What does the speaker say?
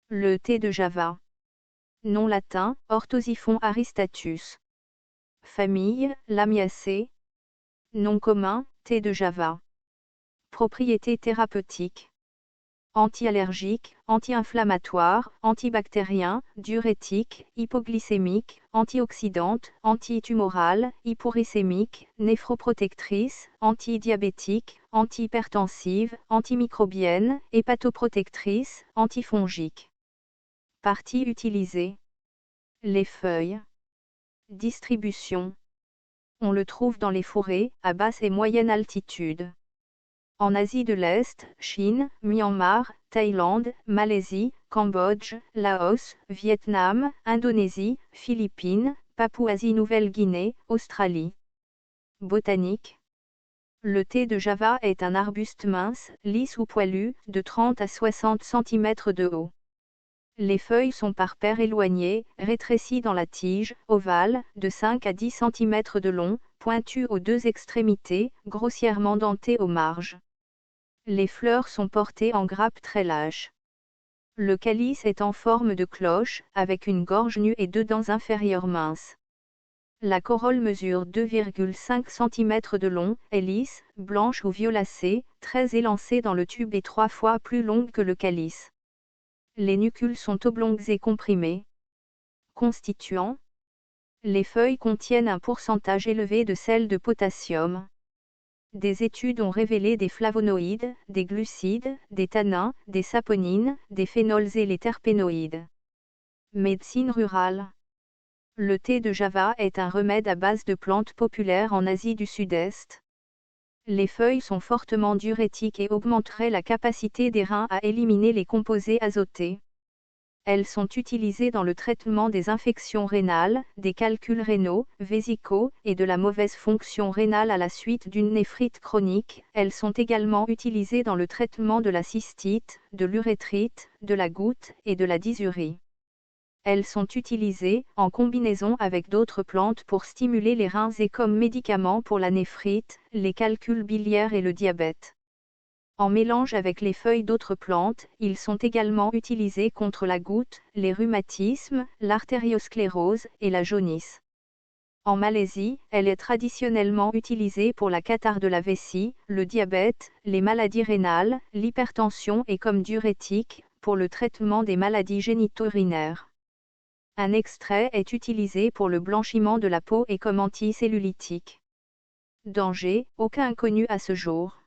Le thé de Java. Nom latin, Orthosiphon aristatus. Famille, Lamiaceae. Nom commun, thé de Java. Propriétés thérapeutiques. Anti-allergique, anti-inflammatoire, antibactérien, diurétique, hypoglycémique, antioxydante, antitumorale, hyporicémique, néphroprotectrice, antidiabétique, antihypertensive, antimicrobienne, hépatoprotectrice, antifongique. Parties utilisées. Les feuilles. Distribution. On le trouve dans les forêts, à basse et moyenne altitude. En Asie de l'Est, Chine, Myanmar, Thaïlande, Malaisie, Cambodge, Laos, Vietnam, Indonésie, Philippines, Papouasie-Nouvelle-Guinée, Australie. Botanique. Le thé de Java est un arbuste mince, lisse ou poilu, de 30 à 60 cm de haut. Les feuilles sont par paires éloignées, rétrécies dans la tige, ovales, de 5 à 10 cm de long, pointues aux deux extrémités, grossièrement dentées aux marges. Les fleurs sont portées en grappes très lâches. Le calice est en forme de cloche, avec une gorge nue et deux dents inférieures minces. La corolle mesure 2,5 cm de long, est lisse, blanche ou violacée, très élancée dans le tube et 3 fois plus longue que le calice. Les nucules sont oblongues et comprimées. Constituants. Les feuilles contiennent un pourcentage élevé de sel de potassium. Des études ont révélé des flavonoïdes, des glucides, des tannins, des saponines, des phénols et les terpénoïdes. Médecine rurale. Le thé de Java est un remède à base de plantes populaires en Asie du Sud-Est. Les feuilles sont fortement diurétiques et augmenteraient la capacité des reins à éliminer les composés azotés. Elles sont utilisées dans le traitement des infections rénales, des calculs rénaux, vésicaux, et de la mauvaise fonction rénale à la suite d'une néphrite chronique. Elles sont également utilisées dans le traitement de la cystite, de l'urétrite, de la goutte et de la dysurie. Elles sont utilisées, en combinaison avec d'autres plantes pour stimuler les reins et comme médicament pour la néphrite, les calculs biliaires et le diabète. En mélange avec les feuilles d'autres plantes, ils sont également utilisés contre la goutte, les rhumatismes, l'artériosclérose et la jaunisse. En Malaisie, elle est traditionnellement utilisée pour la catarrhe de la vessie, le diabète, les maladies rénales, l'hypertension et comme diurétique, pour le traitement des maladies génito-urinaires. Un extrait est utilisé pour le blanchiment de la peau et comme anticellulitique. Danger, aucun connu à ce jour.